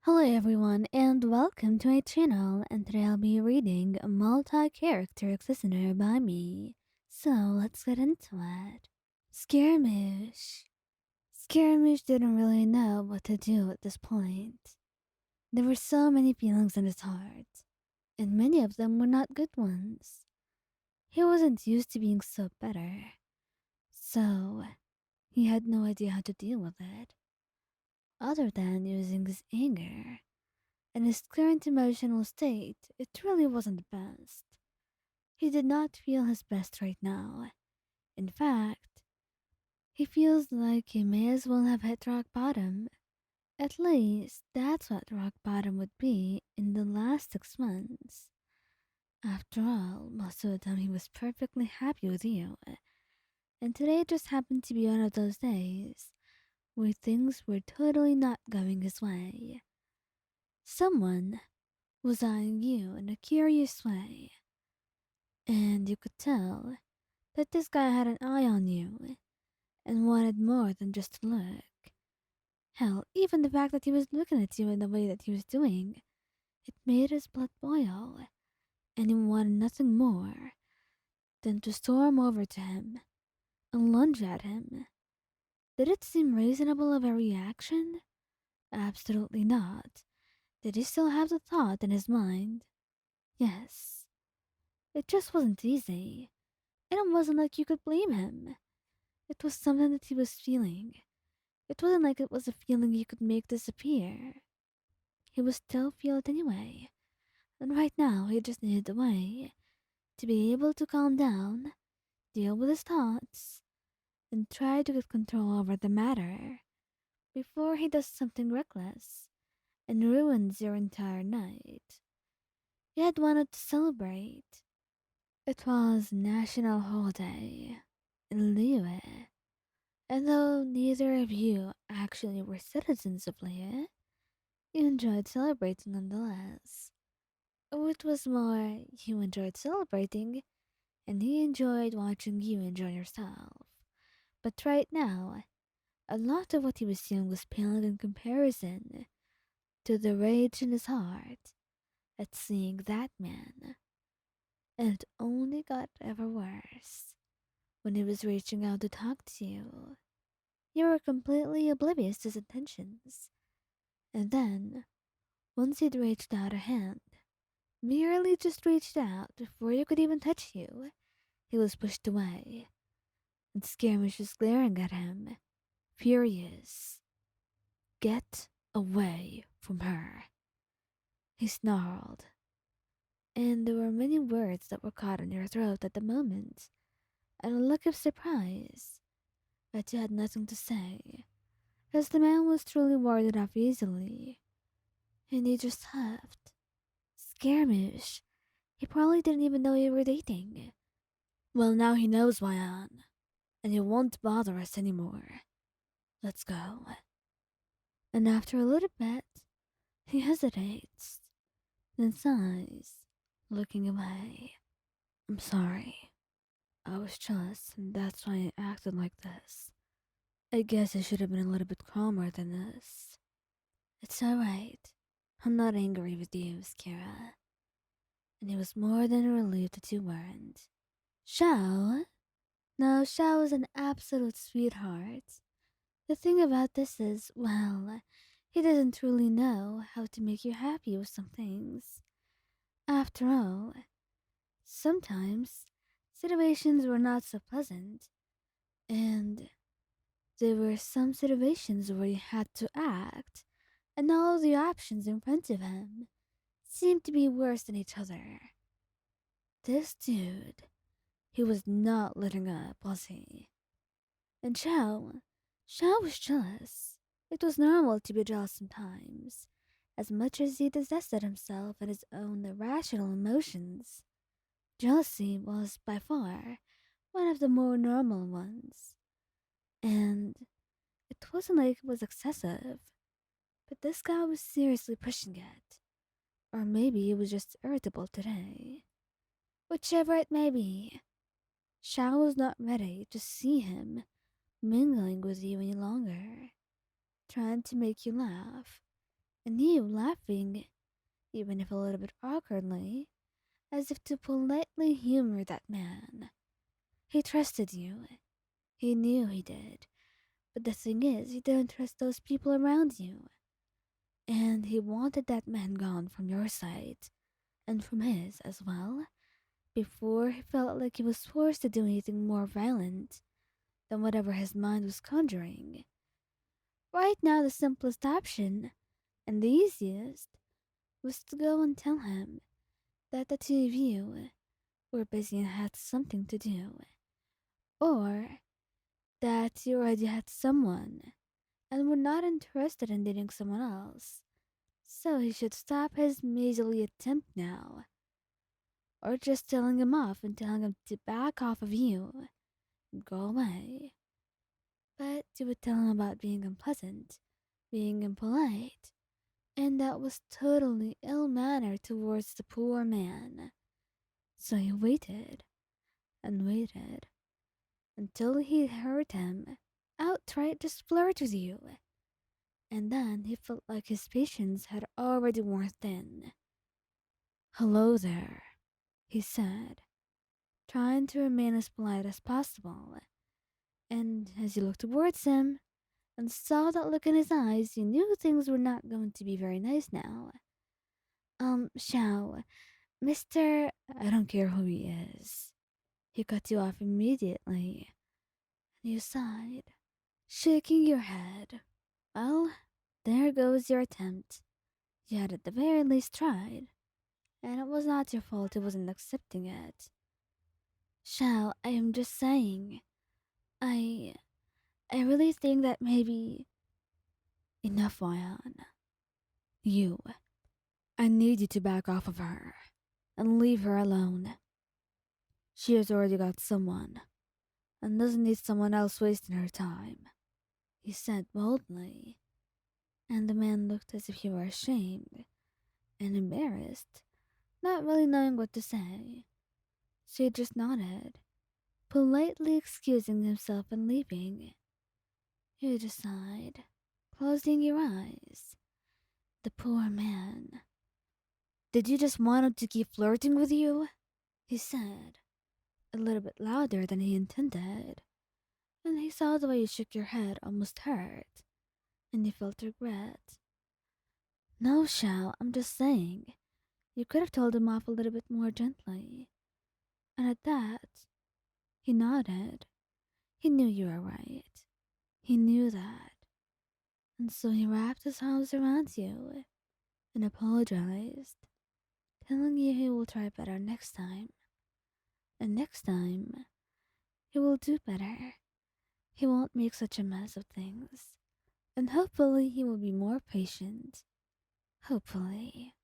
Hello everyone and welcome to my channel, and today I'll be reading a multi-character listener by me. So let's get into it. Scaramouche. Scaramouche didn't really know what to do at this point. There were so many feelings in his heart, and many of them were not good ones. He wasn't used to being so bitter, so he had no idea how to deal with it, other than using his anger. In his current emotional state, it really wasn't the best. He did not feel his best right now. In fact, he feels like he may as well have hit rock bottom. At least, that's what rock bottom would be in the last 6 months. After all, most of the time he was perfectly happy with you, and today just happened to be one of those days where things were totally not going his way. Someone was eyeing you in a curious way, and you could tell that this guy had an eye on you and wanted more than just to look. Hell, even the fact that he was looking at you in the way that he was doing, it made his blood boil, and he wanted nothing more than to storm over to him and lunge at him. Did it seem reasonable of a reaction? Absolutely not. Did he still have the thought in his mind? Yes. It just wasn't easy. And it wasn't like you could blame him. It was something that he was feeling. It wasn't like it was a feeling you could make disappear. He would still feel it anyway. And right now, he just needed a way to be able to calm down, deal with his thoughts, and try to get control over the matter before he does something reckless and ruins your entire night. He had wanted to celebrate. It was National Holiday in Liyue. And though neither of you actually were citizens of Leia, you enjoyed celebrating nonetheless. It was more you enjoyed celebrating, and he enjoyed watching you enjoy yourself. But right now, a lot of what he was doing was paling in comparison to the rage in his heart at seeing that man. And it only got ever worse when he was reaching out to talk to you. You were completely oblivious to his intentions. And then, once he'd reached out a hand, merely just reached out before you could even touch you, he was pushed away, and Scaramouche was glaring at him, furious. Get away from her, he snarled, and there were many words that were caught in your throat at the moment, and a look of surprise, but you had nothing to say, as the man was truly warded off easily, and he just huffed. Scaramouche, he probably didn't even know you were dating. Well, now he knows why on, and he won't bother us anymore. Let's go. And after a little bit, he hesitates, then sighs, looking away. I'm sorry. I was jealous, and that's why I acted like this. I guess I should have been a little bit calmer than this. It's alright. I'm not angry with you, Skira. And he was more than relieved that you weren't. Xiao? Now, Xiao is an absolute sweetheart. The thing about this is, well, he doesn't really know how to make you happy with some things. After all, sometimes situations were not so pleasant, and there were some situations where he had to act, and all the options in front of him seemed to be worse than each other. This dude, he was not letting up, was he? And Xiao was jealous. It was normal to be jealous sometimes, as much as he detested himself and his own irrational emotions. Jealousy was by far one of the more normal ones, and it wasn't like it was excessive, but this guy was seriously pushing it. Or maybe he was just irritable today. Whichever it may be, Xiao was not ready to see him mingling with you any longer, trying to make you laugh, and you laughing, even if a little bit awkwardly, as if to politely humor that man. He trusted you. He knew he did. But the thing is, he didn't trust those people around you. And he wanted that man gone from your side, and from his as well, before he felt like he was forced to do anything more violent than whatever his mind was conjuring. Right now, the simplest option, and the easiest, was to go and tell him that the two of you were busy and had something to do, or that you already had someone and were not interested in dating someone else, so he should stop his measly attempt now, or just telling him off and telling him to back off of you and go away. But you would tell him about being unpleasant, being impolite, and that was totally ill mannered towards the poor man. So you waited and waited until he heard him outright just flirt with you, and then he felt like his patience had already worn thin. "Hello there," he said, trying to remain as polite as possible. And as you looked towards him and saw that look in his eyes, you knew things were not going to be very nice now. Xiao, Mr. I don't care who he is. He cut you off immediately, and you sighed, shaking your head. Well, there goes your attempt. You had at the very least tried, and it was not your fault he wasn't accepting it. Xiao, I am just saying, I I really think that maybe enough, Ryan. You. I need you to back off of her and leave her alone. She has already got someone and doesn't need someone else wasting her time, he said boldly, and the man looked as if he were ashamed and embarrassed, not really knowing what to say. So he just nodded, politely excusing himself and leaving. You just sighed, closing your eyes. The poor man. Did you just want him to keep flirting with you? He said, a little bit louder than he intended, and he saw the way you shook your head almost hurt, and he felt regret. No, Xiao, I'm just saying. You could have told him off a little bit more gently. And at that, he nodded. He knew you were right. He knew that. And so he wrapped his arms around you and apologized, telling you he will try better next time. And next time, he will do better. He won't make such a mess of things. And hopefully, he will be more patient. Hopefully.